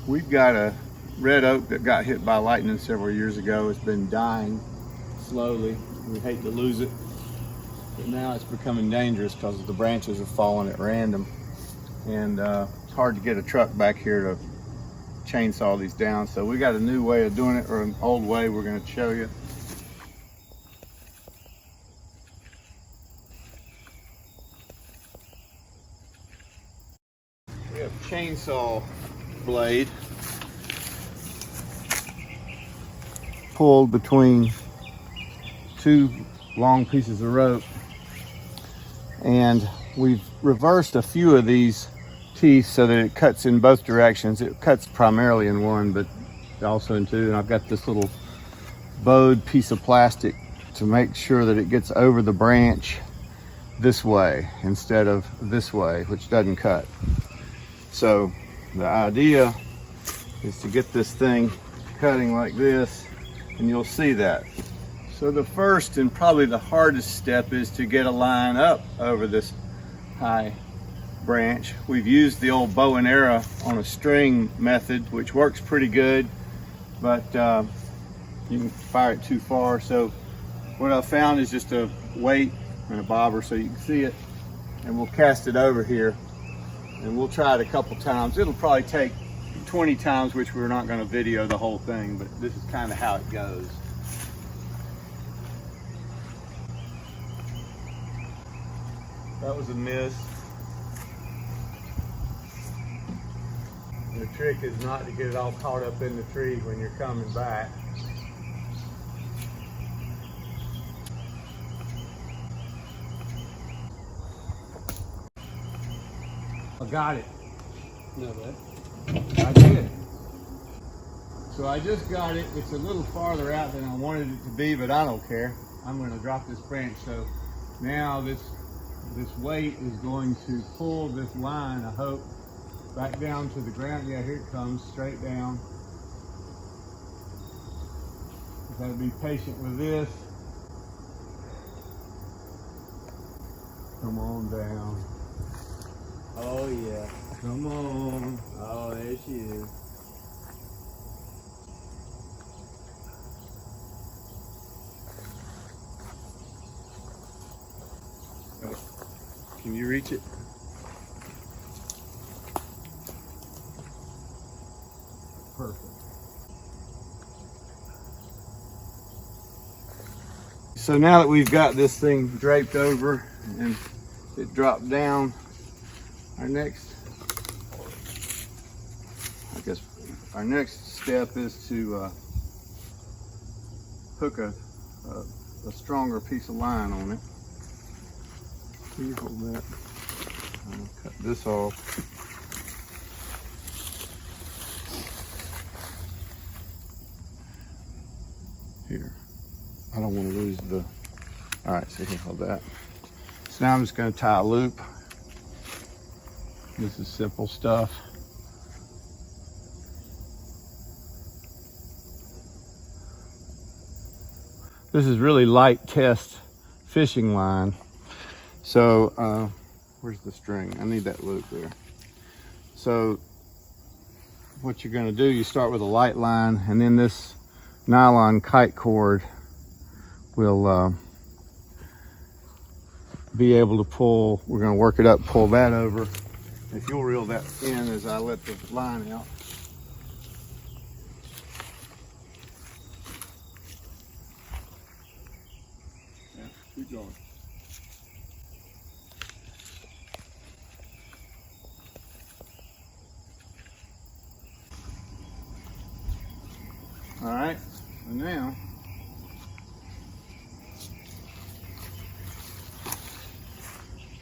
We've got a red oak that got hit by lightning several years ago. It's been dying slowly. We hate to lose it, but now it's becoming dangerous because the branches are falling at random, and it's hard to get a truck back here to chainsaw these down. So we got a new way of doing it, or an old way we're going to show you. We have a chainsaw blade pulled between two long pieces of rope, and we've reversed a few of these teeth so that it cuts in both directions. It cuts primarily in one, but also in two. And I've got this little bowed piece of plastic to make sure that it gets over the branch this way instead of this way, which doesn't cut. So the idea is to get this thing cutting like this, and you'll see that. So the first and probably the hardest step is to get a line up over this high branch. We've used the old bow and arrow on a string method, which works pretty good, but you can fire it too far. So what I found is just a weight and a bobber so you can see it, and we'll cast it over here, and we'll try it a couple times. It'll probably take 20 times, which we're not going to video the whole thing, but this is kind of how it goes. That was a miss. And the trick is not to get it all caught up in the tree when you're coming back. I got it. No way. I did. So I just got it. It's a little farther out than I wanted it to be, but I don't care. I'm going to drop this branch. So now this weight is going to pull this line, I hope, back down to the ground. Yeah, here it comes, straight down. You've got to be patient with this. Come on down. Oh yeah. Come on. Oh, there she is. Can you reach it? Perfect. So now that we've got this thing draped over and it dropped down, our next step is to hook a stronger piece of line on it. Can you hold that? I'm gonna cut this off. Here. I don't want to lose the... All right, so here, hold that. So now I'm just going to tie a loop. This is simple stuff. This is really light test fishing line. So, where's the string? I need that loop there. So, what you're going to do, you start with a light line, and then this nylon kite cord will be able to pull. We're going to work it up, pull that over. If you'll reel that in as I let the line out. Yeah, keep going.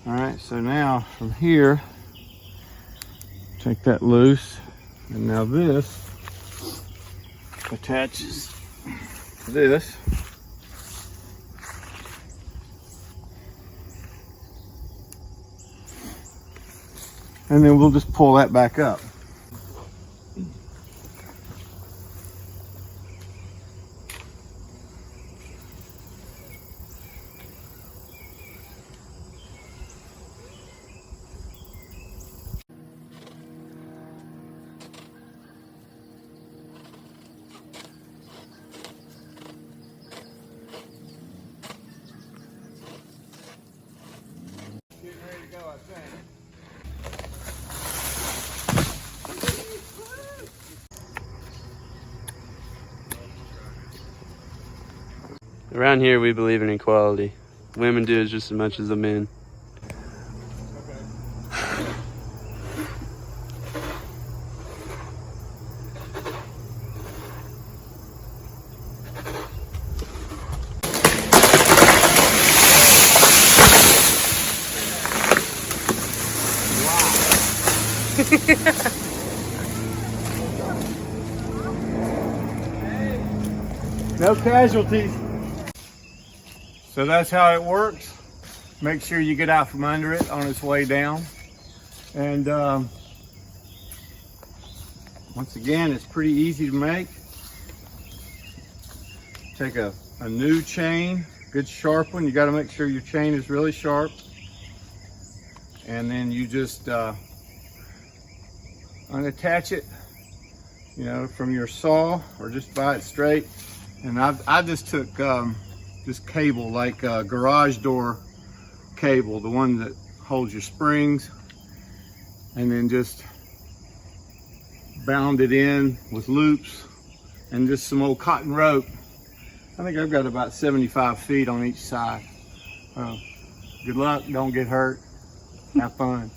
All right, so now from here, take that loose, and now this attaches to this. And then we'll just pull that back up. Around here, we believe in equality. Women do just as much as the men. No casualties. So that's how it works. Make sure you get out from under it on its way down. And once again, it's pretty easy to make. Take a new chain, good sharp one. You got to make sure your chain is really sharp. And then you just unattach it, you know, from your saw or just buy it straight. And I just took this cable, like garage door cable, the one that holds your springs, and then just bound it in with loops and just some old cotton rope. I think I've got about 75 feet on each side. Good luck, don't get hurt, have fun.